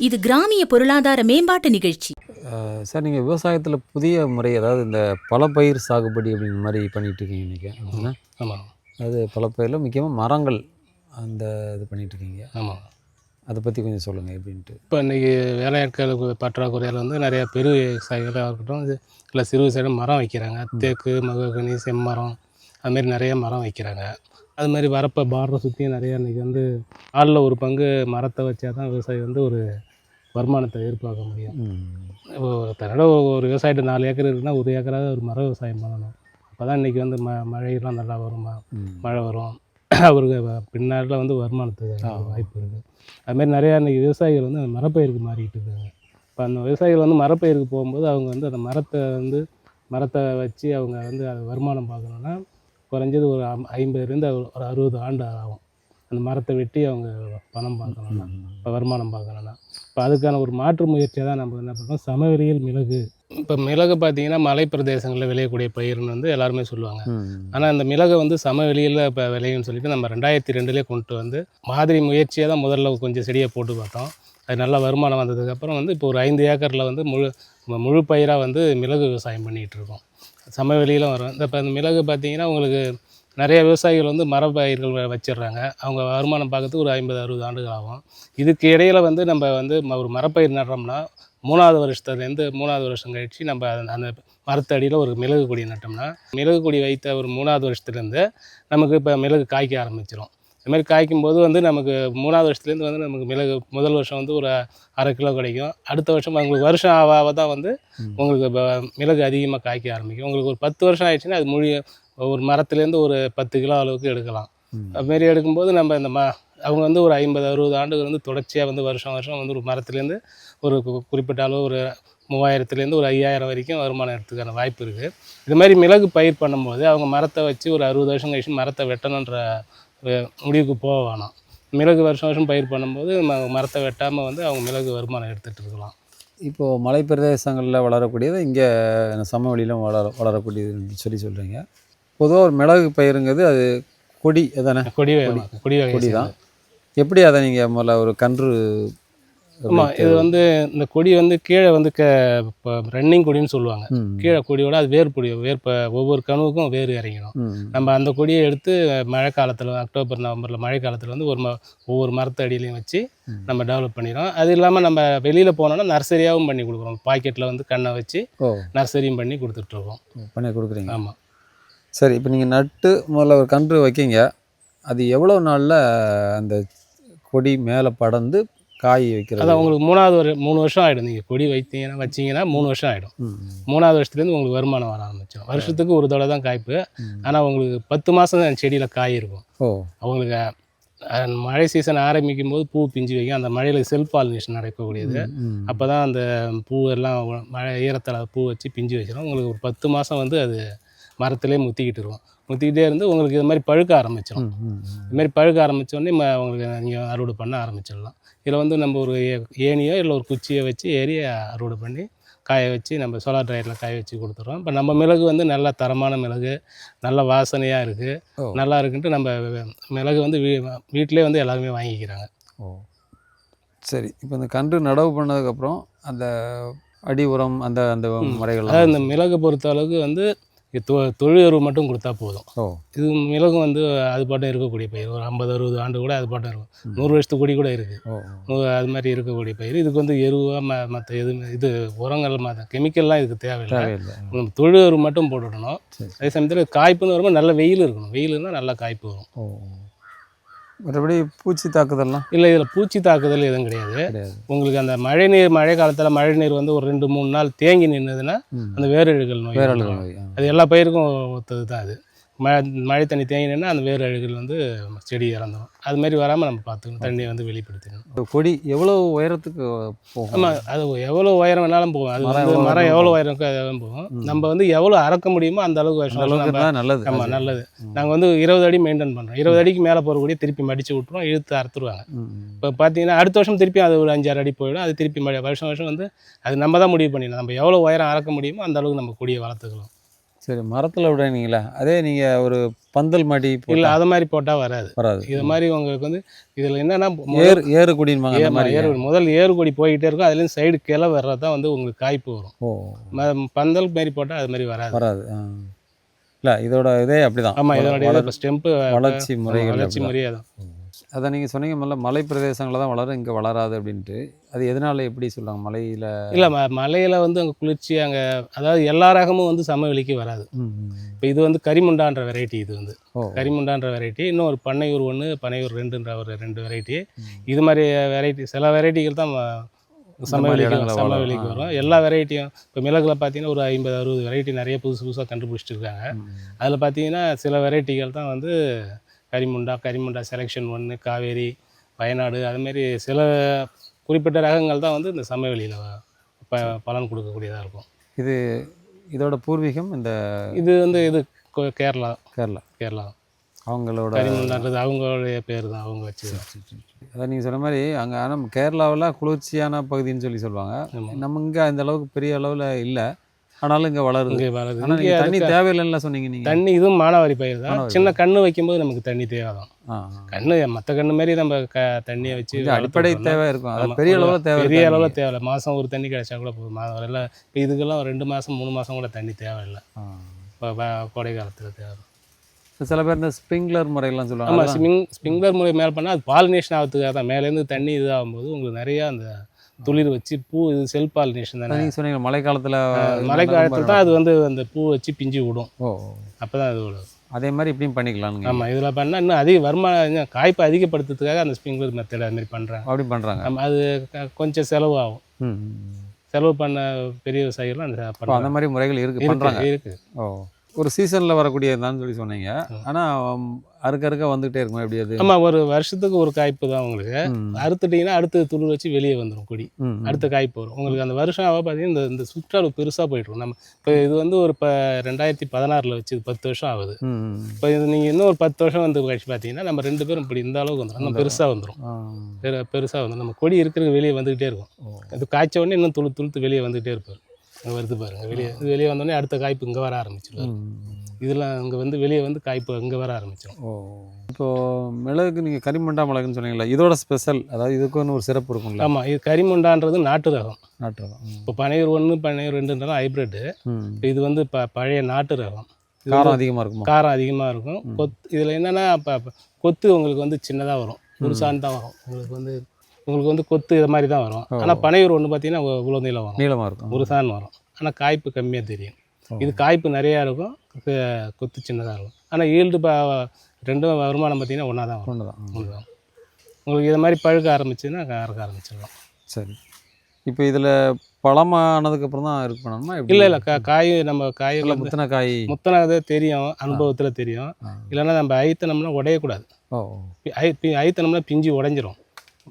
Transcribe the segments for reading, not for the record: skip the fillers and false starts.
இது கிராமிய பொருளாதார மேம்பாட்டு நிகழ்ச்சி. சார், நீங்கள் விவசாயத்தில் புதிய முறை, அதாவது இந்த பல பயிர் சாகுபடி அப்படிங்கிற மாதிரி பண்ணிகிட்டு இருக்கீங்க இன்றைக்கி. அப்படின்னா ஆமாம். அது பல பயிரில் முக்கியமாக மரங்கள் அந்த இது பண்ணிகிட்ருக்கீங்க. ஆமாம். அதை பற்றி கொஞ்சம் சொல்லுங்கள் எப்படின்ட்டு. இப்போ இன்றைக்கி வேலையாட்கள் பற்றாக்குறையால் வந்து நிறையா பெரு விவசாயிகளாக இருக்கட்டும், இது இல்லை சிறு விவசாயிகள் மரம் வைக்கிறாங்க. தேக்கு, மககனி, செம்மரம், அதுமாரி நிறைய மரம் வைக்கிறாங்க. அதுமாதிரி வரப்போ பார்டரை சுற்றியும் நிறையா இன்றைக்கி வந்து ஆளில் ஒரு பங்கு மரத்தை வச்சா தான் விவசாயி வந்து ஒரு வருமானத்தை எதிர்பார்க்க முடியும். தன்னோட ஒரு விவசாயிட்ட 4 ஏக்கர் இருக்குன்னா 1 ஏக்கராவது ஒரு மர விவசாயம் பண்ணணும். அப்போ தான் இன்றைக்கி வந்து மழையெல்லாம் நல்லா வரும், மழை வரும், அவருக்கு பின்னாடில் வந்து வருமானத்துக்கு வாய்ப்பு இருக்குது. அதுமாரி நிறையா இன்றைக்கி விவசாயிகள் வந்து அந்த மரப்பயிருக்கு மாறிக்கிட்டு இருக்காங்க. இப்போ அந்த விவசாயிகள் வந்து மரப்பயிருக்கு போகும்போது அவங்க வந்து அந்த மரத்தை வச்சு அவங்க வந்து அது வருமானம் பார்க்கணுன்னா குறைஞ்சது ஒரு 50லேருந்து ஒரு 60 ஆண்டு ஆகும். அந்த மரத்தை வெட்டி அவங்க பணம் பார்க்கணுன்னா, இப்போ வருமானம் பார்க்கணுன்னா. இப்போ அதுக்கான ஒரு மாற்று முயற்சியாக தான் நம்ம என்ன பண்ணுறோம், சமவெளியில் மிளகு. இப்போ மிளகு பார்த்திங்கன்னா மலை பிரதேசங்களில் விளையக்கூடிய பயிர்னு வந்து எல்லாருமே சொல்லுவாங்க. ஆனால் அந்த மிளகை வந்து சமவெளியில் இப்போ விளையும்னு சொல்லிட்டு நம்ம 2002 கொண்டு வந்து மாதிரி முயற்சியாக தான் முதல்ல கொஞ்சம் செடியை போட்டு பார்த்தோம். அது நல்லா வருமானம் வந்ததுக்கப்புறம் வந்து இப்போ ஒரு 5 ஏக்கரில் வந்து முழு பயிராக வந்து மிளகு விவசாயம் பண்ணிகிட்டு இருக்கோம். சமவெளியில் வரும். இப்போ அந்த மிளகு பார்த்திங்கன்னா உங்களுக்கு நிறைய விவசாயிகள் வந்து மரப்பயிர்கள் வச்சிடுறாங்க. அவங்க வருமானம் பார்க்கறதுக்கு ஒரு 50-60 ஆண்டுகள் ஆகும். இதுக்கு இடையில் வந்து நம்ம வந்து ஒரு மரப்பயிர் நடுறோம்னா 3வது வருஷத்துலேருந்து 3வது வருஷம் கழித்து நம்ம அந்த மரத்தடியில் ஒரு மிளகு கொடி நட்டோம்னா, மிளகு கொடி வைத்த ஒரு 3வது வருஷத்துலேருந்து நமக்கு இப்போ மிளகு காய்க்க ஆரம்பிச்சிடும். இதுமாதிரி காய்க்கும்போது வந்து நமக்கு 3வது வருஷத்துலேருந்து வந்து நமக்கு மிளகு முதல் வருஷம் வந்து ஒரு 1/2 கிலோ கிடைக்கும். அடுத்த வருஷம் உங்களுக்கு வருஷம் ஆக தான் வந்து உங்களுக்கு மிளகு அதிகமாக காய்க்க ஆரம்பிக்கும். உங்களுக்கு ஒரு 10 வருஷம் ஆயிடுச்சுன்னா அது ஒரு மரத்துலேருந்து ஒரு 10 கிலோ அளவுக்கு எடுக்கலாம். அதுமாரி எடுக்கும்போது நம்ம இந்த அவங்க வந்து ஒரு 50-60 ஆண்டுகள் வந்து தொடர்ச்சியாக வந்து வருஷம் வந்து ஒரு மரத்துலேருந்து ஒரு குறிப்பிட்ட அளவு ஒரு 3000லேருந்து ஒரு 5000 வரைக்கும் வருமானம் எடுத்துக்கான வாய்ப்பு இருக்குது. இதுமாதிரி மிளகு பயிர் பண்ணும்போது அவங்க மரத்தை வச்சு ஒரு 60 வருஷம் கழிச்சு மரத்தை வெட்டணுன்ற முடிவுக்கு போக வேணாம். மிளகு வருஷம் பயிர் பண்ணும்போது மரத்தை வெட்டாமல் வந்து அவங்க மிளகு வருமானம் எடுத்துகிட்டு இருக்கலாம். இப்போது மலை பிரதேசங்களில் வளரக்கூடியது இங்கே சமவெளியிலும் வளரக்கூடியதுன்னு சொல்கிறீங்க. பொதுவாக ஒரு மிளகு பயிருங்கிறது அது கொடி தானே? கொடி தான். எப்படி அதை நீங்கள் முதல்ல ஒரு கன்று? ஆமாம், இது வந்து இந்த கொடி வந்து கீழே வந்து இப்போ ரன்னிங் கொடின்னு சொல்லுவாங்க. கீழே கொடியோட அது ஒவ்வொரு கணுவுக்கும் வேர் இறங்கிடும். நம்ம அந்த கொடியை எடுத்து மழை காலத்தில் அக்டோபர் நவம்பரில் மழை காலத்தில் வந்து ஒவ்வொரு மரத்து அடியிலையும் வச்சு நம்ம டெவலப் பண்ணிடுறோம். அது இல்லாமல் நம்ம வெளியில் போனோன்னா நர்சரியாகவும் பண்ணி கொடுக்குறோம். பாக்கெட்டில் வந்து கண்ணை வச்சு நர்சரியும் பண்ணி கொடுத்துட்ருக்கோம். பண்ணி கொடுக்குறீங்க? ஆமாம். சரி, இப்போ நீங்கள் நட்டு முதல்ல ஒரு கன்று வைக்கிங்க. அது எவ்வளோ நாளில் அந்த கொடி மேலே படர்ந்து காய் வைக்கிறது? அதான் உங்களுக்கு 3 வருஷம் ஆகிடும். நீங்கள் கொடி வச்சிங்கன்னா 3 வருஷம் ஆகிடும். 3வது வருஷத்துலேருந்து உங்களுக்கு வருமானம் வர ஆரம்பிச்சிடும். வருஷத்துக்கு ஒரு தடவை தான் காய்ப்பு. ஆனால் உங்களுக்கு 10 மாதம் செடியில் காய் இருக்கும். அவங்களுக்கு மழை சீசன் ஆரம்பிக்கும் போது பூ பிஞ்சு வைக்கும். அந்த மழையில் செல்ஃப் பாலினேஷன் நடக்கக்கூடியது. அப்போ தான் அந்த பூ எல்லாம் மழை ஈரத்தில் பூ வச்சு பிஞ்சு வச்சிடும். உங்களுக்கு ஒரு 10 மாதம் வந்து அது மரத்துலேயே முத்திக்கிட்டே இருந்து உங்களுக்கு இது மாதிரி பழுக்க ஆரம்பிச்சிடும். இதுமாதிரி பழுக்க ஆரம்பித்தோடனே உங்களுக்கு நீங்கள் அறுவடை பண்ண ஆரம்பிச்சிடலாம். இதில் வந்து நம்ம ஒரு ஏணியோ இல்லை ஒரு குச்சியை வச்சு ஏறி அறுவடை பண்ணி காய வச்சு நம்ம சோலார் ட்ரையரில் காய வச்சு கொடுத்துட்றோம். இப்போ நம்ம மிளகு வந்து நல்ல தரமான மிளகு, நல்ல வாசனையாக இருக்குது, நல்லா இருக்குன்ட்டு நம்ம மிளகு வந்து வீட்டிலே வந்து எல்லாருமே வாங்கிக்கிறாங்க. சரி, இப்போ இந்த கன்று நடவு பண்ணதுக்கப்புறம் அந்த அடி உரம் அந்த அந்த முறைகள், அதாவது இந்த மிளகு பொறுத்த அளவுக்கு வந்து தொழில் உறவு மட்டும் கொடுத்தா போதும். இது மிளகும் வந்து அது பாட்டும் இருக்கக்கூடிய பயிர். ஒரு 50-60 ஆண்டு கூட அது பாட்டும் இருக்கும். 100 வருஷத்து கொடி கூட இருக்குது. அது மாதிரி இருக்கக்கூடிய பயிர். இதுக்கு வந்து எருவாக மற்ற எதுவுமே இது உரங்கள் கெமிக்கல்லாம் இதுக்கு தேவையில்லை. தொழில் உறவு மட்டும் போட்டுவிடணும். அதே சமயத்தில் காய்ப்புன்னு வரும்போது நல்ல வெயில் இருக்கணும். வெயில் இருந்தால் நல்லா காய்ப்பு வரும். மற்றபடி பூச்சி தாக்குதல்லாம் இல்லை, இதில் பூச்சி தாக்குதல் எதுவும் கிடையாது. உங்களுக்கு அந்த மழை காலத்தில் மழை நீர் வந்து ஒரு 2-3 நாள் தேங்கி நின்றுதுன்னா அந்த வேரழுகல் நோய், அது எல்லா பயிருக்கும் ஒத்தது தான். அது மழை தண்ணி தேங்கினா அந்த வேறு அழுகல் வந்து செடி இறந்துடும். அது மாதிரி வராமல் நம்ம பார்த்துக்கணும். தண்ணியை வந்து வெளிப்படுத்தணும். கொடி எவ்வளோ உயரத்துக்கு போகும்? ஆமாம், அது எவ்வளோ உயரம் வேணாலும் போகும். அது வந்து மரம் எவ்வளோ உயரம் அதெல்லாம் போகும். நம்ம வந்து எவ்வளோ அறக்க முடியுமோ அந்த அளவுக்கு வருஷம் நல்லது. ஆமாம், நல்லது. நாங்கள் வந்து 20 அடி மெயின்டைன் பண்ணுறோம். 20 அடிக்கு மேலே போகக்கூடிய திருப்பி மடித்து விட்டுருவோம், இழுத்து அறுத்துருவாங்க. இப்போ பார்த்தீங்கன்னா அடுத்த வருஷம் திருப்பி அது ஒரு 5-6 அடி போயிடும். அது திருப்பி வருஷம் வந்து அது நம்ம தான் முடிவு பண்ணிடலாம். நம்ம எவ்வளோ உயரம் அறக்க முடியுமோ அந்த அளவுக்கு நம்ம கொடியை வளர்த்துக்கலாம். சரி, மரத்தில் விடுறீங்களா? அதே நீங்கள் ஒரு பந்தல் மாடி இல்லை அது மாதிரி போட்டால் வராது. வராது. இது மாதிரி உங்களுக்கு வந்து இதில் என்னென்னா ஏறு கொடின்பாங்க அந்த மாதிரி. முதல் ஏறுகொடி போய்கிட்டே இருக்கும், அதுலேருந்து சைடு கிளை வர்றது தான் வந்து உங்களுக்கு காய்ப்பு வரும். ஓ, பந்தல் மாரி போட்டால் அது மாதிரி வராது. வராது. இல்லை, இதோட இதே அப்படிதான். ஆமாம், இதோட ஸ்டெம்பு வளர்ச்சி முறைகள் வளர்ச்சி முறையே தான். அதை நீங்கள் சொன்னீங்க முதல்ல மலை பிரதேசங்களில் தான் வளரும், இங்கே வளராது அப்படின்ட்டு. அது எதனால எப்படி சொல்கிறாங்க மலையில்? இல்லை மலையில் வந்து அங்கே குளிர்ச்சி, அங்கே அதாவது எல்லா ரகமும் வந்து சமவெளிக்கு வராது. இப்போ இது வந்து கரிமுண்டான்ற வெரைட்டி, இது வந்து கரிமுண்டான்ற வெரைட்டி. இன்னும் ஒரு பண்ணையூர் 1, பண்ணையூர் 2ன்ற ஒரு 2 வெரைட்டி. இது மாதிரி வெரைட்டி சில வெரைட்டிகள் தான் சமவெளிக்கு வரும். எல்லா வெரைட்டியும் இப்போ மிளகுல பார்த்தீங்கன்னா ஒரு 50-60 வெரைட்டி நிறைய புதுசாக கண்டுபிடிச்சிட்டு இருக்காங்க. அதில் பார்த்தீங்கன்னா சில வெரைட்டிகள் தான் வந்து கரிமுண்டா செலெக்ஷன் 1, காவேரி, வயநாடு, அதுமாரி சில குறிப்பிட்ட ரகங்கள் தான் வந்து இந்த சமவெளியில் பலன் கொடுக்கக்கூடியதாக இருக்கும். இதோட பூர்வீகம் இது வந்து கேரளா. அவங்களோட கரிமுண்டான்றது அவங்களுடைய பேர் தான், அவங்க வச்சு. அதான் நீங்கள் சொன்ன மாதிரி அங்கே ஆனால் கேரளாவில் குளிர்ச்சியான பகுதின்னு சொல்லுவாங்க. நம்ம இங்கே அந்த அளவுக்கு பெரிய அளவில் இல்லை, ஆனாலும் இங்கே வளருது. தண்ணி தேவையில்லைன்னு சொன்னீங்க நீங்கள். தண்ணி இதுவும் மானாவாரி பயிர் தான். சின்ன கன்று வைக்கும்போது நமக்கு தண்ணி தேவை தான். கன்று மற்ற கன்று மாரி நம்ம தண்ணியை வச்சு அடிப்படை தேவை இருக்கும், அது பெரிய அளவில் தேவையில்லை. மாதம் ஒரு தண்ணி கிடைச்சா கூட போதும். எல்லாம் இப்போ இதுக்கெல்லாம் 2 மாதம் 3 மாதம் கூட தண்ணி தேவையில்லை. இப்போ கோடை காலத்தில் தேவை. சில பேர் இந்த ஸ்ப்ரிங்க்லர் முறையெல்லாம் சொல்லுவாங்க. ஆமாம், ஸ்ப்ரிங்க்லர் முறை மேலே பண்ணால் அது பாலினேஷன் ஆகிறதுக்காக தான். மேலேருந்து தண்ணி இதாகும்போது உங்களுக்கு நிறையா அந்த துளிர் வச்சு பூ, இது செல்ஃப் பாலினேஷன் தானே. நீங்கள் சொன்னீங்க மழை காலத்தில் தான் அது வந்து அந்த பூ வச்சு பிஞ்சு விடும். அப்போ தான் அது விடும். அதே மாதிரி இப்படியும் பண்ணிக்கலாம். ஆமாம், இதில் பண்ணால் இன்னும் அதிக வருமானம், காய்ப்பை அதிகப்படுத்துறதுக்காக அந்த ஸ்ப்ரிங்க்லர் மெத்தட் அது மாதிரி பண்ணுறாங்க. அப்படி பண்ணுறாங்க. அது கொஞ்சம் செலவு ஆகும். செலவு பண்ண பெரிய விவசாயிகளும் அந்த மாதிரி முறைகள் இருக்குது. ஒரு சீசனில் வரக்கூடியதான்னு சொன்னீங்க. ஆனால் அறுக்க வந்துகிட்டே இருக்குமா எப்படி அது? ஆமாம், ஒரு வருஷத்துக்கு ஒரு காய்ப்பு தான் உங்களுக்கு. அறுத்துட்டிங்கன்னா அடுத்து துளிர் வச்சு வெளியே வந்துடும் கொடி, அடுத்த காய்ப்பு வரும் உங்களுக்கு. அந்த வருஷம் பார்த்தீங்கன்னா இந்த சுற்றால் பெருசாக போய்ட்டுருக்கும். நம்ம இப்போ இது வந்து ஒரு 2016 வச்சு 10 வருஷம் ஆகுது. இப்போ இது நீங்கள் இன்னும் ஒரு 10 வருஷம் வந்து கழிச்சு பார்த்தீங்கன்னா நம்ம 2 பேரும் இப்படி இந்த அளவுக்கு வந்துடும். நம்ம பெருசாக வந்துடும், பெருசாக வந்துடும். நம்ம கொடி இருக்கிறது வெளியே வந்துக்கிட்டே இருக்கும். அது காய்ச்ச உடனே இன்னும் துளுத்து வெளியே வந்துகிட்டே இருப்பார். அங்கே வருது பாருங்கள், வெளியே வந்தோடனே அடுத்த காய்ப்பு இங்கே வர ஆரம்பிச்சிடும். இதெல்லாம் இங்கே வந்து வெளியே வந்து காய்ப்பு இங்கே வர ஆரம்பிச்சிடும். இப்போது மிளகுக்கு நீங்கள் கரிமுண்டா மிளகுன்னு சொன்னீங்களா, இதோட ஸ்பெஷல், அதாவது இதுக்குன்னு ஒரு சிறப்பு இருக்கும்ல? ஆமாம், இது கரிமுண்டான்றது நாட்டு ரகம். இப்போ பண்ணையூர் 1, பண்ணையூர் 2ன்றலாம் ஹைப்ரிட்டு. இது வந்து பழைய நாட்டு ரகம். காரம் அதிகமாக இருக்கும். காரம் அதிகமாக இருக்கும். இதில் என்னென்னா கொத்து உங்களுக்கு வந்து சின்னதாக வரும், புதுசான்னு தான் வரும். உங்களுக்கு வந்து கொத்து இது மாதிரி தான் வரும். ஆனால் பண்ணையூர் 1 பார்த்தீங்கன்னா இவ்வளோ நீளமாக இருக்கும், புதுசான்னு வரும். ஆனால் காய்ப்பு கம்மியாக தெரியும். இது காய்ப்பு நிறையா இருக்கும், கொத்து சின்னதாக இருக்கும். ஆனால் ஈல்டு ரெண்டும் வருமானம் பார்த்தீங்கன்னா ஒன்றா தான் வரும். உங்களுக்கு இது மாதிரி பழுக்க ஆரம்பிச்சுன்னா அறுக்க ஆரம்பிச்சிடலாம். சரி, இப்போ இதில் பழமானதுக்கப்புறம் தான் இருக்கு பண்ணணுமா? இல்லை, நம்ம காயில் முத்தினதே தெரியும், அனுபவத்தில் தெரியும். இல்லைன்னா நம்ம ஐத்தனம்னா உடையக்கூடாது. ஐத்தனம்னா பிஞ்சு உடைஞ்சிரும்.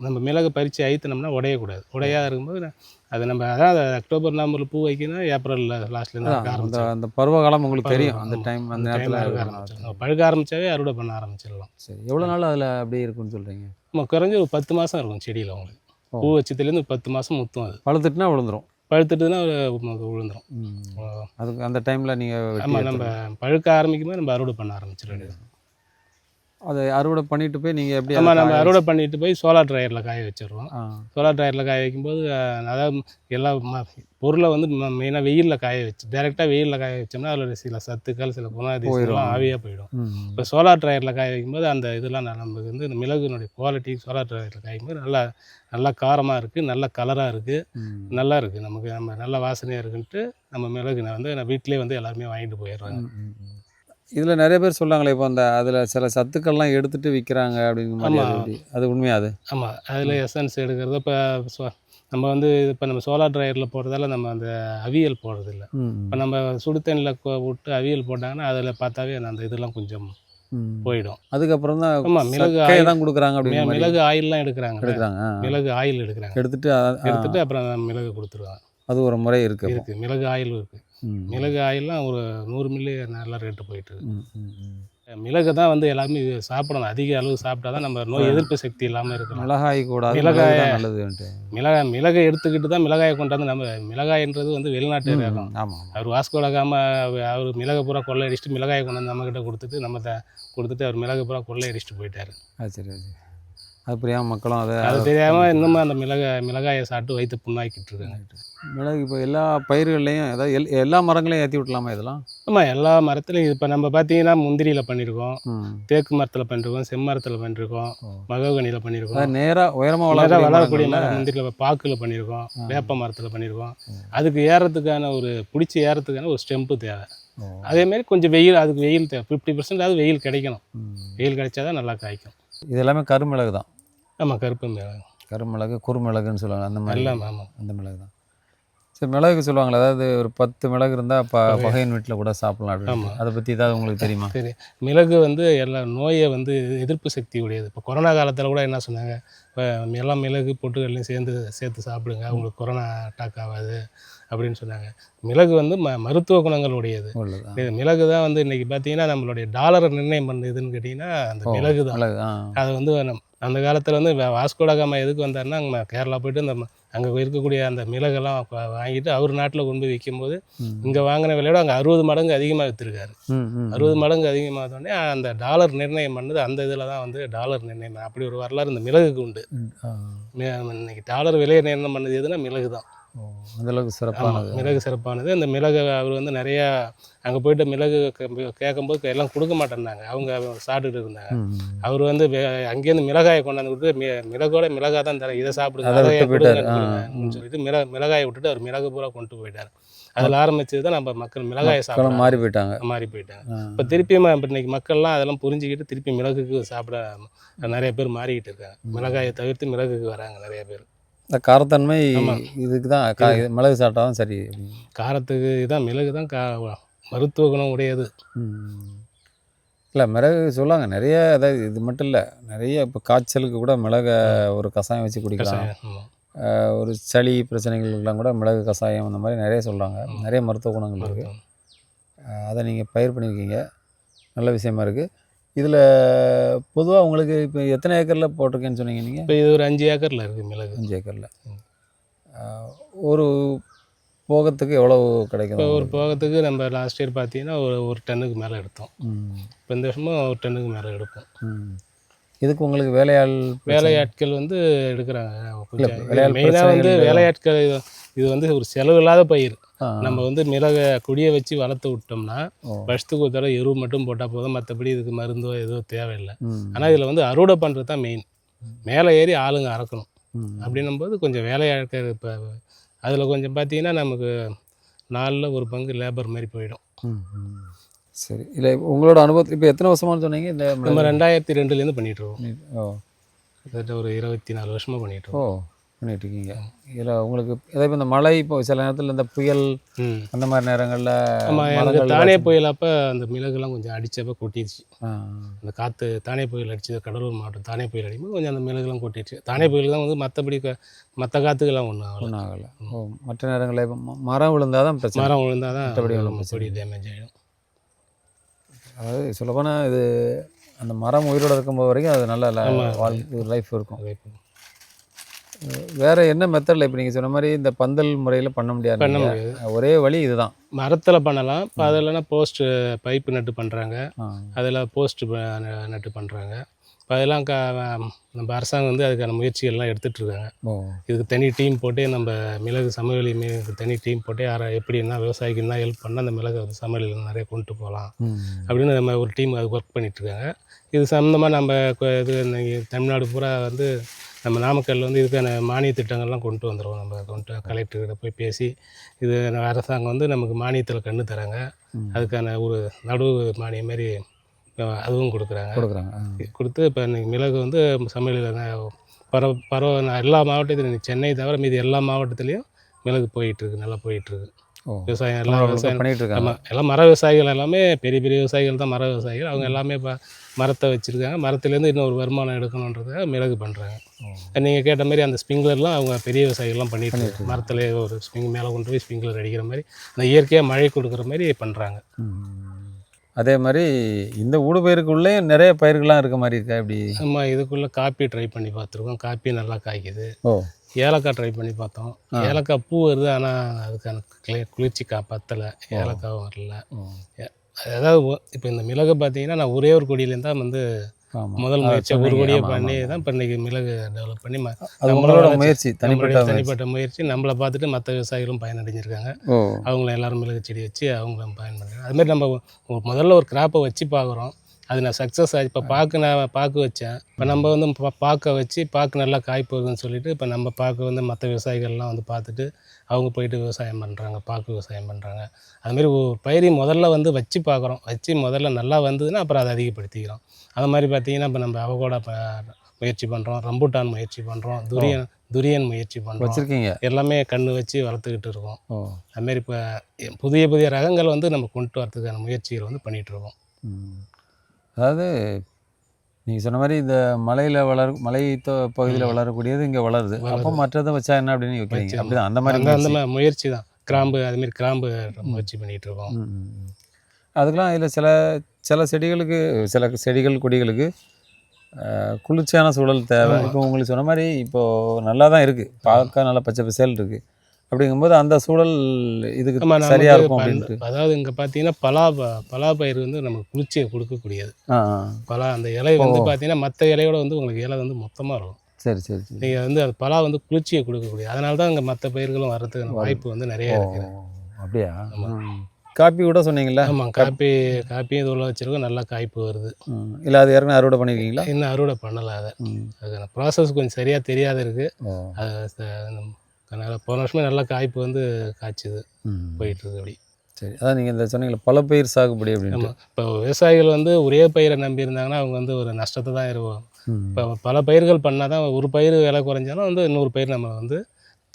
நம்ம மிளகு பறித்து ஐத்தனம்னா உடையக்கூடாது. உடையாக இருக்கும்போது அது நம்ம அதான் அக்டோபர் நவம்பரில் பூ வைக்கணும், ஏப்ரல் லாஸ்ட்லேருந்து அந்த பருவகாலம் உங்களுக்கு தெரியும். அந்த டைம் அந்த நேரத்தில் ஆரம்பிச்சிடலாம். பழுக்க ஆரம்பித்தாவே அறுவடை பண்ண ஆரம்பிச்சிடலாம். சரி, எவ்வளோ நாள் அதில் அப்படியே இருக்குன்னு சொல்கிறீங்க? நம்ம குறைஞ்சி ஒரு 10 மாதம் இருக்கும் செடியில். உங்களுக்கு பூ வச்சதுலேருந்து 10 மாதம் முத்தும். அது பழுத்துட்டுனா விழுந்துடும். பழுத்துட்டுனா விழுந்துடும். அதுக்கு அந்த டைமில் நீங்கள் ஆமாம், நம்ம பழுக்க ஆரம்பிக்கும் போது நம்ம அறுவடை பண்ண ஆரம்பிச்சிட வேண்டியது. அதை அறுவடை பண்ணிட்டு போய் நீங்கள் எப்படி? ஆமாம், நம்ம அறுவடை பண்ணிட்டு போய் சோலார் ட்ரையரில் காய வச்சிடுறோம். சோலார் ட்ரையரில் காய வைக்கும்போது அதாவது எல்லா பொருளை வந்து மெயினாக வெயிலில் காய வச்சு, டைரெக்டாக வெயிலில் காய வச்சோம்னா அதில் சில சத்துக்கள், சில குணாதிசயம்லாம் ஆவியாக போயிடும். இப்போ சோலார் ட்ரையரில் காய வைக்கும்போது அந்த இதெல்லாம் நமக்கு வந்து இந்த மிளகுனுடைய குவாலிட்டி சோலார் ட்ரையரில் காய்க்கும்போது நல்லா காரமாக இருக்குது, நல்ல கலராக இருக்குது, நல்லா இருக்குது. நம்ம நல்ல வாசனையாக இருக்குன்ட்டு நம்ம மிளகு வந்து வீட்டிலே வந்து எல்லாருமே வாங்கிட்டு போயிடுறாங்க. இதில் நிறைய பேர் சொல்கிறாங்களே இப்போ அதில் சில சத்துக்கள்லாம் எடுத்துகிட்டு விற்கிறாங்க அப்படிங்கிற மாதிரி, அது உண்மையாக? அது ஆமாம், அதில் எசன்ஸ் எடுக்கிறது. இப்போ நம்ம வந்து இப்போ நம்ம சோலார் ட்ரையரில் போடுறதால நம்ம அந்த அவியல் போடுறதில்ல. இப்போ நம்ம சுடு தண்ணியில் விட்டு அவியல் போட்டாங்கன்னா அதில் பார்த்தாவே அந்த இதெல்லாம் கொஞ்சம் போயிடும். அதுக்கப்புறம் தான் ஆமாம், மிளகு தான் கொடுக்குறாங்க. அப்படின்னா மிளகு ஆயிலெலாம் எடுக்கிறாங்க. மிளகு ஆயில் எடுத்துட்டு அப்புறம் மிளகு கொடுத்துருவாங்க. அது ஒரு முறை இருக்குது. மிளகு ஆயில் இருக்குது. மிளகு ஆயிலெலாம் ஒரு 100 மில்லி நல்ல ரேட்டு போயிட்டு இருக்கு. மிளகு தான் வந்து எல்லாருமே சாப்பிடணும். அதிக அளவு சாப்பிட்டா தான் நம்ம நோய் எதிர்ப்பு சக்தி இல்லாமல் இருக்கலாம். மிளகாய் கூடாது, மிளகாய் தான் நல்லதுன்ட்டு. மிளகை எடுத்துக்கிட்டு தான் மிளகாயை கொண்டாந்து நம்ம மிளகாய்ன்றது வந்து வெளிநாட்டு ரகம். ஆமாம். அவர் வாஸ்கோ ட காமா அவர் மிளகு பூரா கொள்ளை அடிச்சுட்டு மிளகாயை கொண்டாந்து நம்மக்கிட்ட கொடுத்துட்டு அவர் மிளகு பூரா கொள்ளை அடிச்சுட்டு போயிட்டார். சரி. அது புரியாமல் மக்களும் அது தெரியாமல் இன்னமும் அந்த மிளகாயை சாப்பிட்டு வயிற்று புண்ணாக்கிட்டு இருக்காங்க. மிளகு இப்போ எல்லா பயிர்கள்லையும் அதாவது எல்லா மரங்களையும் ஏற்றி விட்டலாமா இதெல்லாம்? ஆமாம், எல்லா மரத்துலையும் இப்போ நம்ம பார்த்தீங்கன்னா முந்திரியில் பண்ணியிருக்கோம், தேக்கு மரத்தில் பண்ணியிருக்கோம், செம்மரத்தில் பண்ணியிருக்கோம், மகோகனியில் பண்ணியிருக்கோம். நேராக உயரமாக வளரக்கூடிய மரம் முந்திரியில் பாக்கில் பண்ணியிருக்கோம், வேப்ப மரத்தில் பண்ணியிருக்கோம். அதுக்கு ஏறத்துக்கான பிடிச்சி ஏறத்துக்கான ஒரு ஸ்டெம்பு தேவை. அதேமாரி கொஞ்சம் அதுக்கு வெயில் தேவை. 50% வெயில் கிடைக்கணும். வெயில் கிடைச்சாதான் நல்லா காய்க்கும். இது எல்லாமே கருமிளகு தான். ஆமாம், கருப்பு மிளகு, கருமிளகு, குறுமிளகுன்னு சொல்லுவாங்க, அந்த மாதிரி. ஆமாம், அந்த மிளகு தான். சரி, மிளகு சொல்லுவாங்களே, அதாவது ஒரு 10 மிளகு இருந்தால் பகையின் வீட்டில் கூட சாப்பிடலாம். ஆமாம், அதை பற்றி ஏதாவது உங்களுக்கு தெரியுமா? சரி, மிளகு வந்து எல்லா நோயை வந்து எதிர்ப்பு சக்தி உடையது. இப்போ கொரோனா காலத்தில் கூட என்ன சொன்னாங்க, இப்போ எல்லாம் மிளகு பொட்டுகள்லையும் சேர்த்து சாப்பிடுங்க, உங்களுக்கு கொரோனா அட்டாக் ஆகாது அப்படின்னு சொன்னாங்க. மிளகு வந்து மருத்துவ குணங்கள் உடையது. மிளகு தான் வந்து இன்றைக்கி பார்த்தீங்கன்னா நம்மளுடைய டாலரை நிர்ணயம் பண்ணுதுன்னு கேட்டிங்கன்னா அந்த மிளகு தான். அது வந்து அந்த காலத்தில் வந்து வாஸ்கோ ட காமா எதுக்கு வந்தாருன்னா, அங்கே கேரளா போய்ட்டு அந்த அங்கே இருக்கக்கூடிய அந்த மிளகெல்லாம் வாங்கிட்டு அவர் நாட்டில் கொண்டு போய் விற்கும்போது இங்கே வாங்கின விலையோட அங்கே 60 மடங்கு அதிகமாக விற்றுருக்காரு. 60 மடங்கு அதிகமாகதோடனே அந்த டாலர் நிர்ணயம் பண்ணது அந்த இதில் தான் வந்து டாலர் நிர்ணயம். அப்படி ஒரு வரலாறு இந்த மிளகுக்கு உண்டு. இன்னைக்கு டாலர் விலையை நிர்ணயம் பண்ணது எதுனா மிளகு தான். அந்தளவுக்கு சிறப்பானது. மிளகு சிறப்பானது. அந்த மிளகு அவர் வந்து நிறையா அங்கே போய்ட்டு மிளகு கேட்கும்போது எல்லாம் கொடுக்க மாட்டேன்னாங்க, அவங்க சாப்பிட்டுட்டு இருந்தாங்க. அவர் வந்து அங்கேருந்து மிளகாயை கொண்டாந்து விட்டு மிளகோட மிளகாய் தான் தரேன், இதை சாப்பிடுங்க, சொல்லிட்டு மிளகாயை விட்டுட்டு அவர் மிளகு பூரா கொண்டு போயிட்டார். அதில் ஆரம்பிச்சது தான் நம்ம மக்கள் மிளகாயை சாப்பிட மாறி போயிட்டாங்க. இப்போ திருப்பியும் இப்போ இன்னைக்கு மக்கள்லாம் அதெல்லாம் புரிஞ்சுக்கிட்டு திருப்பி மிளகுக்கு சாப்பிட நிறைய பேர் மாறிக்கிட்டு இருக்காங்க. மிளகாயை தவிர்த்து மிளகுக்கு வராங்க நிறைய பேர். இந்த காரத்தன்மை இதுக்கு தான் மிளகு சாப்பிட்டா தான் சரி. காரத்துக்கு இதுதான் மிளகு தான் மருத்துவ குணம் உடையது. இல்லை, மிளகு சொல்லுவாங்க நிறைய, அதாவது இது மட்டும் இல்லை, நிறைய இப்போ காய்ச்சலுக்கு கூட மிளகை ஒரு கஷாயம் வச்சு குடிக்கலாம். ஒரு சளி பிரச்சனைகளுக்கெல்லாம் கூட மிளகு கஷாயம் அந்த மாதிரி நிறைய சொல்கிறாங்க. நிறைய மருத்துவ குணங்கள் இருக்குது. அதை நீங்கள் பயிர் பண்ணியிருக்கீங்க, நல்ல விஷயமா இருக்குது. இதில் பொதுவாக உங்களுக்கு இப்போ எத்தனை ஏக்கரில் போட்டிருக்கேன்னு சொன்னீங்க நீங்கள்? இப்போ இது ஒரு 5 ஏக்கரில் இருக்குது மிளகு. 5 ஏக்கரில் ஒரு போகத்துக்கு எவ்வளோ கிடைக்கும்? இப்போ ஒரு போகத்துக்கு நம்ம லாஸ்ட் இயர் பார்த்தீங்கன்னா ஒரு டன்னுக்கு மேலே எடுத்தோம். இப்போ இந்த வருஷமும் ஒரு டன்னுக்கு மேலே எடுப்போம். இதுக்கு உங்களுக்கு வேலையாட்கள் வந்து எடுக்கிறாங்க. மெயினாக வந்து வேலையாட்கள் இது வந்து ஒரு செலவு இல்லாத பயிர். நம்ம வந்து மிளகை கொடியை வச்சு வளர்த்து விட்டோம்னா வருஷத்துக்கு ஒரு தடவை எருவு மட்டும் போட்டால் போதும், மற்றபடி இதுக்கு மருந்தோ எதுவோ தேவையில்லை. ஆனால் இதில் வந்து அறுவடை பண்ணுறது தான் மெயின். மேலே ஏறி ஆளுங்க அறக்கணும். அப்படின்னும் போது கொஞ்சம் வேலையாட்கள் இப்போ அதில் கொஞ்சம் பார்த்தீங்கன்னா நமக்கு 4ல் ஒரு பங்கு லேபர் மாதிரி போயிடும். சரி, இல்லை உங்களோட அனுபவத்தில் இப்போ எத்தனை வருஷமானு சொன்னீங்க? இந்த நம்ம 2002லேருந்து பண்ணிகிட்ருக்கோம். கிட்டத்தட்ட ஒரு 24 வருஷமாக பண்ணிகிட்ருக்கோம். பண்ணிகிட்ருக்கீங்க. இதில் உங்களுக்கு ஏதாவது இந்த மழை, இப்போ சில நேரத்தில் இந்த புயல் அந்த மாதிரி நேரங்களில் எனக்கு தானே புயல் அப்போ அந்த மிளகுலாம் கொஞ்சம் அடித்தப்போ கொட்டிடுச்சு. அந்த காற்று தானே புயல் அடிச்சது, கடலூர் மாவட்டம் தானே புயல் அடிக்கும்போது கொஞ்சம் அந்த மிளகுலாம் கொட்டிடுச்சு. தானே புயல் தான் வந்து மற்றபடி மற்ற காற்றுக்கெல்லாம் ஒன்றும் ஆகலை. மற்ற நேரங்களில் மரம் விழுந்தால் தான் பிரச்சனை. மரம் விழுந்தால் தான் மற்றபடி டேமேஜ் ஆகிடும். அதாவது சொல்லப்போனால் இது அந்த மரம் உயிரோடு இருக்கும்போது வரைக்கும் அது நல்ல லைஃப் இருக்கும். வேறு என்ன மெத்தடில் இப்போ நீங்கள் சொன்ன மாதிரி இந்த பந்தல் முறையில் பண்ண முடியாது. ஒரே வழி இதுதான், மரத்தில் பண்ணலாம். இப்போ அது இல்லைன்னா போஸ்ட்டு பைப்பு நட்டு பண்ணுறாங்க, அதில் போஸ்ட்டு நட்டு பண்ணுறாங்க. இப்போ அதெல்லாம் நம்ம அரசாங்கம் வந்து அதுக்கான முயற்சிகள்லாம் எடுத்துகிட்ருக்காங்க. இதுக்கு தனி டீம் போட்டு நம்ம மிளகு சமவெளி தனி டீம் போட்டு எப்படின்னா விவசாயிக்கு என்ன ஹெல்ப் பண்ணால் அந்த மிளகு வந்து சமவெளியில் நிறைய கொண்டு போகலாம் அப்படின்னு நம்ம ஒரு டீம் அது ஒர்க் பண்ணிகிட்ருக்காங்க. இது சம்மந்தமாக நம்ம இது தமிழ்நாடு பூரா வந்து நம்ம நாமக்கல்லில் வந்து இதுக்கான மானிய திட்டங்கள்லாம் கொண்டு வந்துடுவோம். நம்ம கலெக்டர்கிட்ட போய் பேசி இது அரசாங்கம் வந்து நமக்கு மானியத்தில் கன்று தராங்க. அதுக்கான ஒரு நடுவு மானியம் மாதிரி அதுவும் கொடுத்து இப்போ இன்றைக்கி மிளகு வந்து சமையலில் எல்லா மாவட்டத்திலையும் சென்னை தவிர மீதி எல்லா மாவட்டத்துலேயும் மிளகு போயிட்டுருக்கு, நல்லா போயிட்டுருக்கு. விவசாயம் விவசாயம் பண்ணிகிட்டு இருக்காங்க. எல்லாம் மர விவசாயிகள், எல்லாமே பெரிய பெரிய விவசாயிகள் தான் மர விவசாயிகள். அவங்க எல்லாமே இப்போ மரத்தை வச்சுருக்காங்க. மரத்துலேருந்து இன்னொரு வருமானம் எடுக்கணுன்றதுக்காக மிளகு பண்ணுறாங்க. நீங்கள் கேட்ட மாதிரி அந்த ஸ்ப்ரிங்க்லர்லாம் அவங்க பெரிய விவசாயிகள்லாம் பண்ணிட்டு மரத்தில் ஒரு மேலே கொண்டு போய் ஸ்ப்ரிங்க்லர் அடிக்கிற மாதிரி அந்த இயற்கையாக மழை கொடுக்குற மாதிரி பண்ணுறாங்க. அதே மாதிரி இந்த ஊடுபயிருக்குள்ளே நிறைய பயிர்கள்லாம் இருக்க மாதிரி இருக்கா இப்படி? நம்ம இதுக்குள்ளே காப்பி ட்ரை பண்ணி பார்த்துருக்கோம். காப்பி நல்லா காய்க்குது. ஓ ஏலக்காய் ட்ரை பண்ணி பார்த்தோம். ஏலக்காய் பூ வருது, ஆனால் அதுக்கான குளிர்ச்சி பத்தலை, ஏலக்காவும் வரல. அதாவது இப்போ இந்த மிளகு பார்த்தீங்கன்னா நான் ஒரே ஒரு கொடியிலேருந்து தான் வந்து முதல் முயற்சி ஒரு கொடியை பண்ணி தான் இப்போ இன்றைக்கி மிளகு டெவலப் பண்ணி நம்மளோட முயற்சி தனிப்பட்ட முயற்சி நம்மளை பார்த்துட்டு மற்ற விவசாயிகளும் பயனடைஞ்சிருக்காங்க. அவங்களும் எல்லோரும் மிளகு செடி வச்சு அவங்களும் பயன்படுறாங்க. அதுமாதிரி நம்ம முதல்ல ஒரு கிராப்பை வச்சு பார்க்குறோம். அது நான் சக்ஸஸ் ஆச்சு. இப்போ நான் பாக்கு வச்சேன். இப்போ நம்ம வந்து பாக்கை வச்சு பாக்கு நல்லா காய் போகுதுன்னு சொல்லிட்டு இப்போ நம்ம பாக்கு வந்து மற்ற விவசாயிகள்லாம் வந்து பார்த்துட்டு அவங்க போயிட்டு விவசாயம் பண்ணுறாங்க, பாக்கு விவசாயம் பண்ணுறாங்க. அதுமாரி ஒரு பயிரை முதல்ல வந்து வச்சு பார்க்குறோம். வச்சு முதல்ல நல்லா வந்ததுன்னா அப்புறம் அதை அதிகப்படுத்திக்கிறோம். அது மாதிரி பார்த்திங்கன்னா இப்போ நம்ம அவகோடா முயற்சி பண்ணுறோம், ரம்பூட்டான் முயற்சி பண்ணுறோம், துரியன் முயற்சி பண்ணுறோம். வச்சுருக்கீங்க எல்லாமே கன்று வச்சு வளர்த்துக்கிட்டு இருக்கோம். அதுமாரி இப்போ புதிய புதிய ரகங்கள் வந்து நம்ம கொண்டு வரதுக்கான முயற்சிகள் வந்து பண்ணிகிட்ருக்கோம். அதாவது நீங்கள் சொன்ன மாதிரி இந்த மலை பகுதியில் வளரக்கூடியது இங்கே வளருது. அப்போ மற்றதை வச்சா என்ன அப்படின்னு வைக்கிறீங்க? அப்படிதான் அந்த மாதிரி முயற்சி தான். கிராம்பு அதுமாரி கிராம்பு முயற்சி பண்ணிகிட்டு இருக்கோம். அதுக்கெலாம் இதில் சில செடிகள் கொடிகளுக்கு குளிர்ச்சியான சூழல் தேவை. இப்போ உங்களுக்கு சொன்ன மாதிரி இப்போது நல்லா தான் இருக்குது, பார்க்க நல்லா பச்சை பசேல் இருக்குது. அப்படிங்கும்போது அந்த சூழல் இதுக்கு சரியாக இருக்கும் அப்படின்ட்டு. அதாவது இங்கே பார்த்தீங்கன்னா பலா பயிர் வந்து நமக்கு குளிர்ச்சியை கொடுக்கக்கூடியது. பலா அந்த இலை வந்து பார்த்தீங்கன்னா மற்ற இலையோட வந்து உங்களுக்கு இலை வந்து மொத்தமாக இருக்கும். சரி சரி. நீங்கள் வந்து அது பலா வந்து குளிர்ச்சியை கொடுக்கக்கூடியது. அதனால தான் இங்கே மற்ற பயிர்களும் வர்றதுக்கான வாய்ப்பு வந்து நிறைய இருக்குது. அப்படியா? காப்பி கூட சொன்னீங்களா? ஆமாம், காப்பியும் இதுள்ள வச்சுருக்கோம். நல்லா காய்ப்பு வருது. இல்லை அது ஏற்கனவே அறுவடை பண்ணியிருக்கீங்களா? இன்னும் அறுவடை பண்ணலை. அதுக்கான ப்ராசஸ் கொஞ்சம் சரியாக தெரியாத இருக்குது. அது அதனால் போன வருஷமே நல்லா காய்ப்பு வந்து காய்ச்சிது, போயிட்டுருக்கு அப்படி. சரி, அதான் நீங்கள் இந்த சொன்னீங்களா பல பயிர் சாகுபடி அப்படின்னு. இப்போ விவசாயிகள் வந்து ஒரே பயிரை நம்பி இருந்தாங்கன்னா அவங்க வந்து ஒரு நஷ்டத்தை தான் இருக்கும். இப்போ பல பயிர்கள் பண்ணால் தான் ஒரு பயிர் விலை குறைஞ்சாலும் வந்து இன்னொரு பயிர் நம்ம வந்து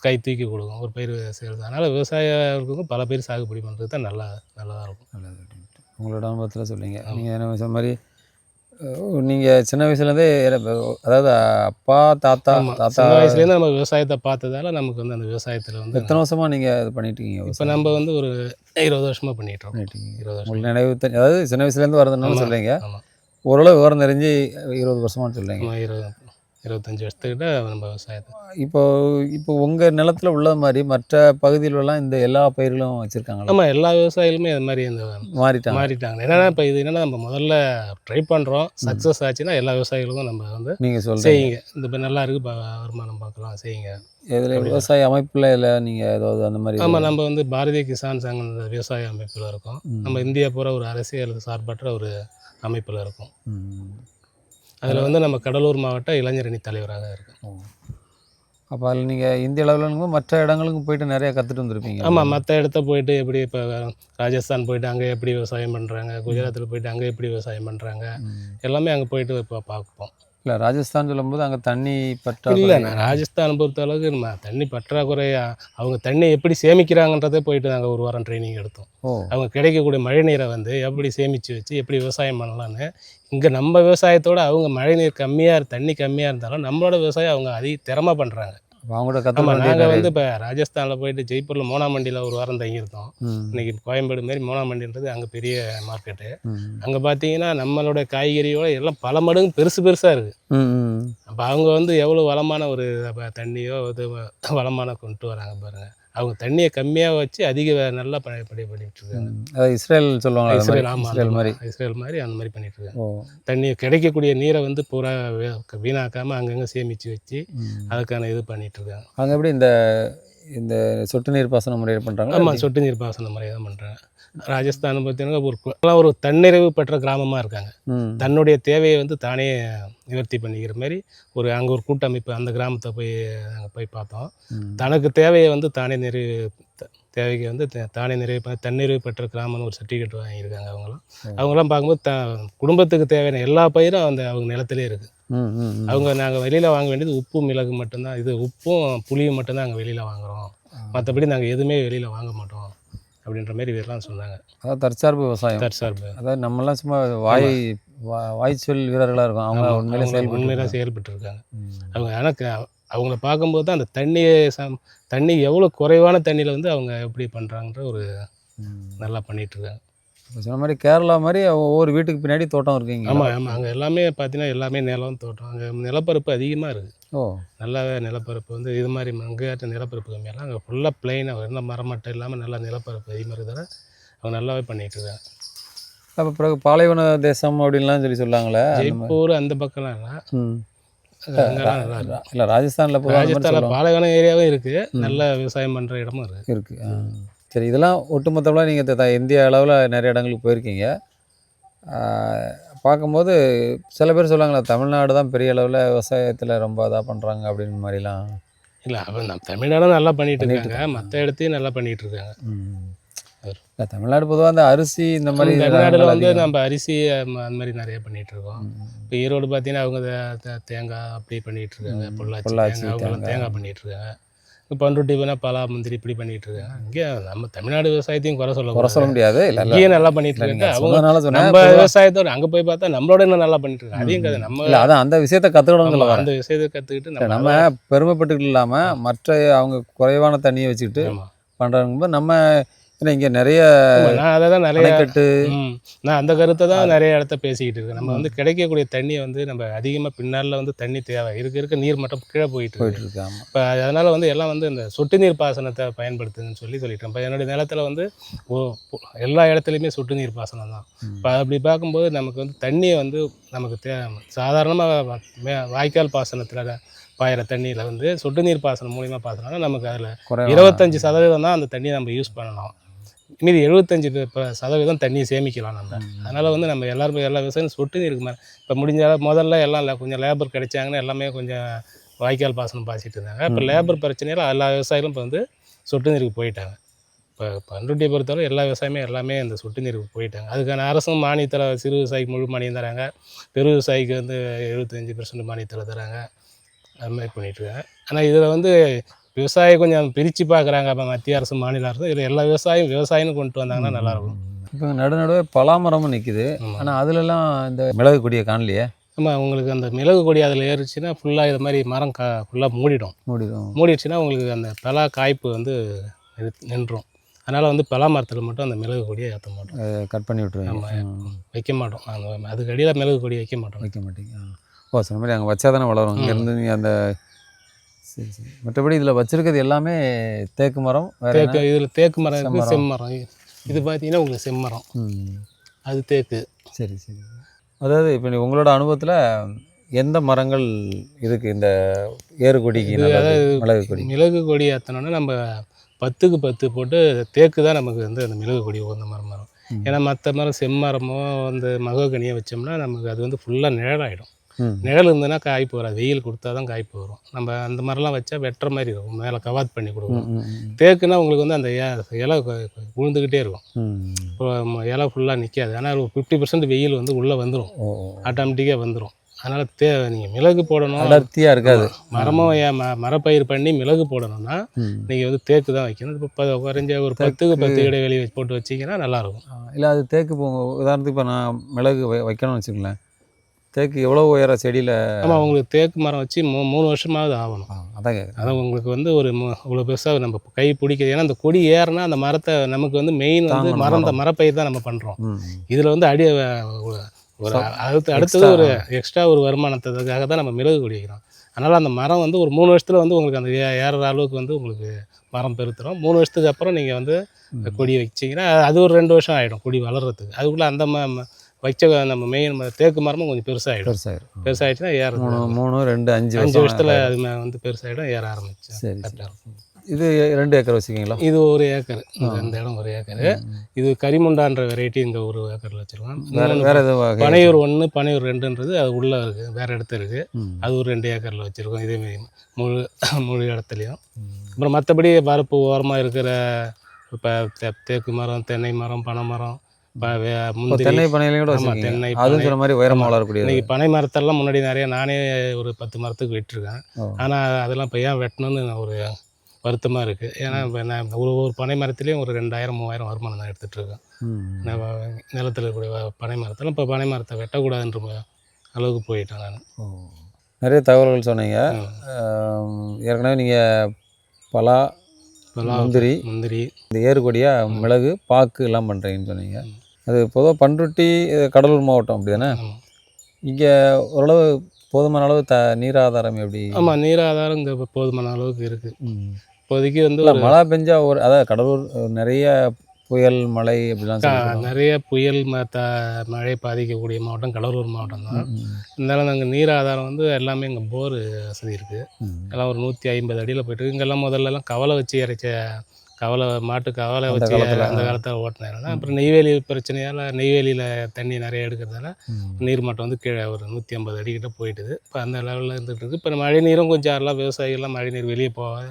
கை தூக்கி கொடுக்கும், ஒரு பயிர் செய்கிறது. அதனால் விவசாயிகளுக்கும் பல பயிர் சாகுபடி பண்ணுறது தான் நல்லதாக இருக்கும். நல்லது அப்படின்ட்டு உங்களோட அனுபவத்தில் சொல்லிங்க. நீங்கள் என்ன சொன்ன மாதிரி நீங்கள் சின்ன வயசுலேருந்தே, அதாவது அப்பா தாத்தா சின்ன வயசுலேருந்து நம்ம விவசாயத்தை பார்த்ததால நமக்கு வந்து அந்த விவசாயத்தில் வந்து எத்தனை வருஷமாக நீங்கள் இது பண்ணிட்டுருக்கீங்க? இப்போ நம்ம வந்து ஒரு 20 வருஷமாக பண்ணிகிட்ருக்கோம். 20 வருஷம் உங்களுக்கு நினைவு அதாவது சின்ன வயசுலேருந்து வரதுனால சொல்கிறீங்க. ஓரளவு விவரம் தெரிஞ்சு 20 வருஷமானு சொல்கிறீங்க. 25 வருஷத்துக்கிட்ட நம்ம விவசாயத்தை. இப்போ உங்கள் நிலத்தில் உள்ள மாதிரி மற்ற பகுதியிலலாம் இந்த எல்லா பயிர்களும் வச்சுருக்காங்களா? ஆமாம், எல்லா விவசாயிகளுமே அது மாதிரி இந்த மாறிட்டாங்க. என்னென்னா இப்போ இது என்னென்னா நம்ம முதல்ல ட்ரை பண்ணுறோம், சக்ஸஸ் ஆச்சுன்னா எல்லா விவசாயிகளுக்கும் நம்ம வந்து நீங்கள் செய்யுங்க, இந்த இப்போ நல்லா இருக்குது, வருமானம் பார்க்கலாம், செய்யுங்க. இதில் விவசாய அமைப்பில் இல்லை நீங்கள் ஏதாவது அந்த மாதிரி? ஆமாம், நம்ம வந்து பாரதிய கிசான் சங்கம் விவசாய அமைப்பில் இருக்கோம். நம்ம இந்தியா பூரா ஒரு அரசியல் சார்பற்ற ஒரு அமைப்பில் இருக்கோம். அதில் வந்து நம்ம கடலூர் மாவட்ட இளைஞரணி தலைவராக இருக்கோம். அப்போ அதில் நீங்கள் இந்திய அளவில் மற்ற இடங்களுக்கும் போயிட்டு நிறையா கற்றுட்டு வந்திருப்பீங்க. ஆமாம், மற்ற இடத்த போயிட்டு எப்படி இப்போ ராஜஸ்தான் போயிட்டு அங்கே எப்படி விவசாயம் பண்ணுறாங்க, குஜராத்தில் போயிட்டு அங்கே எப்படி விவசாயம் பண்ணுறாங்க, எல்லாமே அங்கே போயிட்டு இப்போ பார்ப்போம். இல்லை, ராஜஸ்தான் சொல்லும்போது அங்கே தண்ணி பற்றாக்குறை இல்லை. நான் ராஜஸ்தான் பொறுத்த அளவுக்கு நம்ம தண்ணி பற்றாக்குறையா அவங்க தண்ணி எப்படி சேமிக்கிறாங்கன்றதே போயிட்டு நாங்கள் ஒரு வாரம் ட்ரைனிங் எடுத்தோம். அவங்க கிடைக்கக்கூடிய மழை நீரை வந்து எப்படி சேமித்து வச்சு எப்படி விவசாயம் பண்ணலான்னு. இங்கே நம்ம விவசாயத்தோடு அவங்க மழை நீர் தண்ணி கம்மியாக இருந்தாலும் நம்மளோட விவசாயம் அவங்க அதிக திறமை பண்ணுறாங்க. நாங்கள் வந்து இப்போ ராஜஸ்தானில் போயிட்டு ஜெய்ப்பூரில் மோனாமண்டியில் ஒரு வாரம் தங்கியிருந்தோம். இன்றைக்கி கோயம்பேடு மாரி மோனாமண்டின்றது அங்கே பெரிய மார்க்கெட்டு. அங்கே பார்த்தீங்கன்னா நம்மளோட காய்கறியோட எல்லாம் பல மடங்கு பெருசாக இருக்குது. அப்போ அவங்க வந்து எவ்வளோ வளமான ஒரு தண்ணியோ இது வளமான கொண்டு வராங்க பாருங்கள். அவங்க தண்ணியை கம்மியாக வச்சு அதிக நல்லா பண்ணிட்டு இருக்காங்க. அதாவது இஸ்ரேல் சொல்லுவாங்க, இஸ்ரேல் மாதிரி அந்த மாதிரி பண்ணிட்டு இருக்காங்க. தண்ணி கிடைக்கக்கூடிய நீரை வந்து பூரா வீணாக்காமல் அங்கங்கே சேமித்து வச்சு அதுக்கான இது பண்ணிட்டு இருக்காங்க. அங்கே எப்படி இந்த சொட்டு நீர் பாசன முறையில் பண்ணுறாங்க? ஆமாம், சொட்டு நீர் பாசன முறையை தான் பண்ணுறாங்க. ராஜஸ்தான் பார்த்தீங்கன்னா ஒரு தன்னிறைவு பெற்ற கிராமமாக இருக்காங்க. தன்னுடைய தேவையை வந்து தானே நிவர்த்தி பண்ணிக்கிற மாதிரி அங்கே ஒரு கூட்டமைப்பு, அந்த கிராமத்தை போய் பார்த்தோம். தனக்கு தேவையை வந்து தேவைக்கு வந்து தானே தன்னிறைவு பெற்ற கிராமம்னு ஒரு சர்டிஃபிகேட் வாங்கியிருக்காங்க. அவங்களாம் பார்க்கும்போது குடும்பத்துக்கு தேவையான எல்லா பயிரும் அவங்க நிலத்திலே இருக்குது. நாங்கள் வெளியில் வாங்க வேண்டியது உப்பு மிளகு மட்டும்தான். இது உப்பும் புளியும் மட்டும்தான் அங்கே வெளியில் வாங்குகிறோம், மற்றபடி நாங்கள் எதுவுமே வெளியில் வாங்க மாட்டோம் அப்படின்ற மாதிரி இதெல்லாம் சொன்னாங்க. அதாவது தற்சார்பு விவசாயம். அதாவது நம்மளாம் சும்மா வாய்ச்சொல் வீரர்களாக இருக்கும், அவங்க உண்மையில செயல்பட்டுருக்காங்க. அவங்க எனக்கு அவங்கள பார்க்கும்போது தான் அந்த தண்ணி எவ்வளோ குறைவான தண்ணியில் வந்து அவங்க எப்படி பண்ணுறாங்கன்ற ஒரு நல்லா பண்ணிகிட்ருக்காங்க. சொன்ன மாதிரி கேரளா மாதிரி ஒவ்வொரு வீட்டுக்கு பின்னாடி தோட்டம் இருக்குங்க. ஆமாம் அங்கே எல்லாமே பார்த்தீங்கன்னா எல்லாமே நிலம் தோட்டம். அங்கே நிலப்பரப்பு அதிகமாக இருக்குது. ஓ, நல்லாவே நிலப்பரப்பு வந்து இது மாதிரி அங்கேயாட்ட நிலப்பரப்பு கம்மியெல்லாம் அங்கே ஃபுல்லாக பிளைனாக எந்த மரம் மட்டும் இல்லாமல் நல்லா நிலப்பரப்பு அதிகமாக இருக்கிறதால அவங்க நல்லாவே பண்ணிகிட்டு இருக்காங்க. அப்போ பிறகு பாலைவன தேசம் அப்படின்லாம் சொல்லுவாங்களே, ஜெய்ப்பூர் அந்த பக்கம்லாம் இல்லை. அங்கெல்லாம் நல்லா இருக்கும். இல்லை ராஜஸ்தானில் ராஜஸ்தானில் பாலைவன ஏரியாவும் இருக்குது, நல்ல விவசாயம் பண்ணுற இடமும் இருக்குது. சரி, இதெல்லாம் ஒட்டுமொத்தமாக நீங்கள் இந்திய அளவில் நிறைய இடங்களுக்கு போயிருக்கீங்க. பார்க்கும்போது சில பேர் சொல்லுவாங்களா, தமிழ்நாடு தான் பெரிய அளவில் விவசாயத்தில் ரொம்ப இதாக பண்ணுறாங்க அப்படின்னு மாதிரிலாம். இல்லை, அப்போ நம்ம தமிழ்நாடும் நல்லா பண்ணிகிட்டு இருக்காங்க, மற்ற இடத்தையும் நல்லா பண்ணிகிட்டு இருக்காங்க. இல்லை, தமிழ்நாடு பொதுவாக அந்த அரிசி இந்த மாதிரி தமிழ்நாட்டில் வந்து நம்ம அரிசி அந்த மாதிரி நிறைய பண்ணிகிட்டு இருக்கோம். இப்போ ஈரோடு பார்த்தீங்கன்னா அவங்க தேங்காய் அப்படி பண்ணிகிட்டு இருக்காங்க, பொள்ளாச்சி அவங்களும் தேங்காய் பண்ணிகிட்டு இருக்காங்க. இப்போ பண்ருட்டி போனால் பலா முந்திரி இப்படி பண்ணிகிட்டு இருக்காங்க. இங்கே நம்ம தமிழ்நாடு விவசாயத்தையும் குறை சொல்ல முடியாது, இங்கேயும் நல்லா பண்ணிட்டு இருக்காங்க. அவங்க நம்ம விவசாயத்தோட அங்கே போய் பார்த்தா நம்மளோட இன்னும் நல்லா பண்ணிட்டு இருக்காங்க. அதையும் கதை நம்ம அதான் அந்த விஷயத்தை கற்றுக்கணும். அந்த விஷயத்தை கற்றுக்கிட்டு நம்ம பெருமைப்பட்டுக்கிட்டு இல்லாமல் மற்ற அவங்க குறைவான தண்ணியை வச்சுக்கிட்டு பண்ணுறாங்க. நம்ம இங்கே நிறைய நான் அதை தான் நிறைய நான் அந்த கருத்தை தான் நிறைய இடத்த பேசிக்கிட்டு இருக்கேன். நம்ம வந்து கிடைக்கக்கூடிய தண்ணியை வந்து நம்ம அதிகமாக பின்னாளில் வந்து தண்ணி தேவை இருக்க நீர் மட்டம் கீழே போயிட்டு இருக்கு. இப்போ அதனால் வந்து எல்லாம் வந்து இந்த சொட்டு நீர் பாசனத்தை பயன்படுத்துன்னு சொல்லிட்டேன். இப்போ என்னுடைய நிலத்தில் வந்து எல்லா இடத்துலையுமே சொட்டு நீர் பாசனம் தான். இப்போ அப்படி பார்க்கும்போது நமக்கு வந்து தண்ணியை வந்து நமக்கு சாதாரணமாக வாய்க்கால் பாசனத்தில் பாயிற தண்ணியில் வந்து சொட்டு நீர் பாசனம் மூலிமா பாசனம்னா நமக்கு அதில் 25% தான் அந்த தண்ணியை நம்ம யூஸ் பண்ணலாம். மீதி 75% தண்ணியை சேமிக்கலாம் நம்ம. அதனால் வந்து நம்ம எல்லாருமே எல்லா விவசாயம் சொட்டு நீருக்கு மேலே இப்போ முடிஞ்ச முதல்ல எல்லாம் இல்லை, கொஞ்சம் லேபர் கிடைச்சாங்கன்னா எல்லாமே கொஞ்சம் வாய்க்கால் பாசனம் பாய்ச்சிட்டு இருந்தாங்க. இப்போ லேபர் பிரச்சனையில் எல்லா விவசாயிகளும் இப்போ வந்து சொட்டு நீருக்கு போயிட்டாங்க. இப்போ பண்ருட்டியை பொறுத்தவரை எல்லா விவசாயமே எல்லாமே இந்த சொட்டு நீருக்கு போயிட்டாங்க. அதுக்கான அரசும் மானியத்தில் சிறு விவசாயிக்கு முழு மானியம் தராங்க, பெரு விவசாயிக்கு வந்து 75% மானியத்தில் தராங்க. அது மாதிரி பண்ணிகிட்ருக்காங்க. ஆனால் இதில் வந்து விவசாயி கொஞ்சம் பிரித்து பார்க்குறாங்க. அப்போ மத்திய அரசு மாநில அரசு இதில் எல்லா விவசாயம்னு கொண்டு வந்தாங்கன்னா நல்லாயிருக்கும். இப்போ நடுவே பலாமரமும் நிற்குது, ஆனால் அதுலலாம் இந்த மிளகு கொடியை காணலையே. ஆமாம், உங்களுக்கு அந்த மிளகு கொடி அதில் ஏறிச்சுன்னா ஃபுல்லாக இது மாதிரி மரம் ஃபுல்லாக மூடிடுச்சுன்னா உங்களுக்கு அந்த பலா காய்ப்பு வந்து நின்றும். அதனால் வந்து பலா மரத்தில் மட்டும் அந்த மிளகு கொடியை ஏற்ற மாட்டோம், கட் பண்ணி விட்டுருவோம். ஆமாம், வைக்க மாட்டோம். அந்த அதுக்கு அடியில் மிளகு கொடி வைக்க மாட்டீங்க. ஓ, சொன்ன மாதிரி அங்கே வச்சா தானே வளரும். இங்கேருந்து நீங்கள் அந்த சரி மற்றபடி இதில் வச்சுருக்கிறது எல்லாமே தேக்கு மரம். தேக்கு இதில் தேக்கு மரம் இருக்குது, செம்மரம். இது பார்த்தீங்கன்னா உங்களுக்கு செம்மரம், அது தேக்கு. சரி. அதாவது இப்போ உங்களோட அனுபவத்தில் எந்த மரங்கள் இதுக்கு இந்த ஏறு கொடிக்கு மிளகு கொடி ஏற்றணுன்னா நம்ம 10க்கு 10 போட்டு தேக்கு தான் நமக்கு வந்து அந்த மிளகு கொடி உகந்த மரம். ஏன்னா மற்ற மரம் செம்மரமோ அந்த மகோகனியை வச்சோம்னா நமக்கு அது வந்து ஃபுல்லாக நிழலாகிடும். நிழல் இருந்ததுன்னா காய்ப்பு வராது, வெயில் கொடுத்தா தான் காய்ப்பு வரும். நம்ம அந்த மாதிரிலாம் வச்சா வெட்டுற மாதிரி இருக்கும், மேலே கவாத் பண்ணி கொடுக்கணும். தேக்குன்னா உங்களுக்கு வந்து அந்த இலை விழுந்துக்கிட்டே இருக்கும், இப்போ இலை ஃபுல்லாக நிற்காது. ஆனால் 50% வெயில் வந்து உள்ளே வந்துடும், ஆட்டோமேட்டிக்காக வந்துடும். அதனால் நீங்கள் மிளகு போடணும், அடர்த்தியாக இருக்காது. மரமும் மரப்பயிர் பண்ணி மிளகு போடணும்னா நீங்கள் வந்து தேக்கு தான் வைக்கணும். இப்போ குறைஞ்ச ஒரு 10க்கு 10 இடைவெளி போட்டு வச்சிங்கன்னா நல்லாயிருக்கும். இல்லை அது தேக்கு உதாரணத்துக்கு இப்போ நான் மிளகு வைக்கணும்னு வச்சுக்கங்களேன், தேக்கு எவ்வளோ உயர செடியில்? ஆமாம், உங்களுக்கு தேக்கு மரம் வச்சு 3 வருஷமாவது ஆகணும். அதான் உங்களுக்கு வந்து ஒரு இவ்வளோ பெருசாக நம்ம கை பிடிக்குது. ஏன்னா அந்த கொடி ஏறினா அந்த மரத்தை நமக்கு வந்து மெயின் வந்து மரப்பயிர் தான் நம்ம பண்ணுறோம். இதில் வந்து ஒரு அடுத்தது ஒரு எக்ஸ்ட்ரா ஒரு வருமானத்துக்காக தான் நம்ம மிளகு கொடி வைக்கிறோம். அதனால் அந்த மரம் வந்து ஒரு 3 வருஷத்தில் வந்து உங்களுக்கு அந்த ஏறுற அளவுக்கு வந்து உங்களுக்கு மரம் பெருத்துரும். 3 வருஷத்துக்கு அப்புறம் நீங்கள் வந்து கொடி வச்சிங்கன்னா அது ஒரு 2 வருஷம் ஆகிடும் கொடி வளர்கிறதுக்கு. அதுக்குள்ளே அந்த வச்ச நம்ம மெயின் தேக்கு மரமும் கொஞ்சம் பெருசாகிடுச்சுன்னா ஏற 3, 2, 5 வருஷத்தில் அது வந்து பெருசாகிடும், ஏற ஆரம்பிச்சு. சரி. இது 2 ஏக்கர் வச்சுக்கிங்களா? இது 1 ஏக்கர், இந்த இடம் 1 ஏக்கரு. இது கரிமுண்டான்ற வெரைட்டி இந்த 1 ஏக்கரில் வச்சுருக்கோம். வேறு எதுவும் பனையூர் 1 பனையூர் 2ன்றது அது உள்ளே இருக்குது, வேறு இடத்துல இருக்குது. அது ஒரு 2 ஏக்கரில் வச்சுருக்கோம், இதேமாரி முழு இடத்துலையும். அப்புறம் மற்றபடி வரப்பு ஓரமாக இருக்கிற இப்போ தேக்கு மரம், தென்னை மரம், பனை மரம், தென்னை பனையிலையும் கூட தென்னை அதுங்கிற மாதிரி உயரமாக வளரக்கூடிய இன்றைக்கி பனை மரத்தெல்லாம் முன்னாடி நிறைய நானே ஒரு 10 மரத்துக்கு வெட்டிருக்கேன். ஆனால் அதெல்லாம் இப்போ ஏன் வெட்டணும்னு ஒரு வருத்தமாக இருக்குது. ஏன்னா இப்போ நான் ஒரு பனை மரத்துலேயும் ஒரு 2000-3000 வருமானம் தான் எடுத்துகிட்ருக்கேன். நான் நிலத்தில் இருக்கக்கூடிய பனை மரத்தில் இப்போ பனை மரத்தை வெட்டக்கூடாதுன்ற அளவுக்கு போயிட்டேன் நான். நிறைய தகவல்கள் சொன்னீங்க. ஏற்கனவே நீங்கள் பலா, முந்திரி, இந்த ஏறுகொடியாக மிளகு, பாக்கு எல்லாம் பண்ணுறீங்கன்னு சொன்னீங்க. அது பொதுவாக பண்ருட்டி கடலூர் மாவட்டம் அப்படி தானே? ஆமாம். இங்கே ஓரளவு போதுமான அளவு நீர் ஆதாரம் எப்படி? ஆமாம், நீர் ஆதாரம் இங்கே போதுமான அளவுக்கு இருக்குது. இப்போதைக்கு வந்து இல்லை மழை பெஞ்சா அதாவது கடலூர் நிறைய புயல் மழை அப்படிலாம் நிறைய புயல் மழை பாதிக்கக்கூடிய மாவட்டம் கடலூர் மாவட்டம் தான். இருந்தாலும் நாங்கள் நீர் ஆதாரம் வந்து எல்லாமே இங்கே போர் வசதி இருக்குது. எல்லாம் ஒரு 150 அடியில் போய்ட்டு இங்கெல்லாம் முதல்லலாம் கவலை வச்சு இறைச்ச மாட்டு கவலை வச்சு அந்த காலத்தில் ஓட்டினாங்க. அப்புறம் நெய்வேலி பிரச்சனையால் நெய்வேலியில் தண்ணி நிறைய எடுக்கிறதால நீர் மட்டம் வந்து கீழே ஒரு 150 அடிக்கிட்ட போயிட்டுது. இப்போ அந்த லெவலில் இருந்துகிட்டு இருக்குது. இப்போ மழை நீரும் கொஞ்சம் யாரெல்லாம் விவசாயிகள்லாம் மழை நீர் வெளியே போக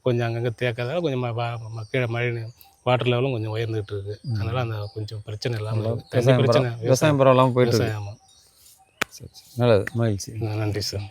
கொஞ்சம் அங்கங்கே தேக்கிறதால கொஞ்சம் கீழே மழை நீர் வாட்டர் லெவலும் கொஞ்சம் உயர்ந்துகிட்டு இருக்குது. அதனால் அந்த கொஞ்சம் பிரச்சனை இல்லாமல் தண்ணி பிரச்சனை விவசாயம் பரவாயில்லாமல் போயிட்டு. ஆமாம். நல்லது, மகிழ்ச்சி. நன்றி சார்.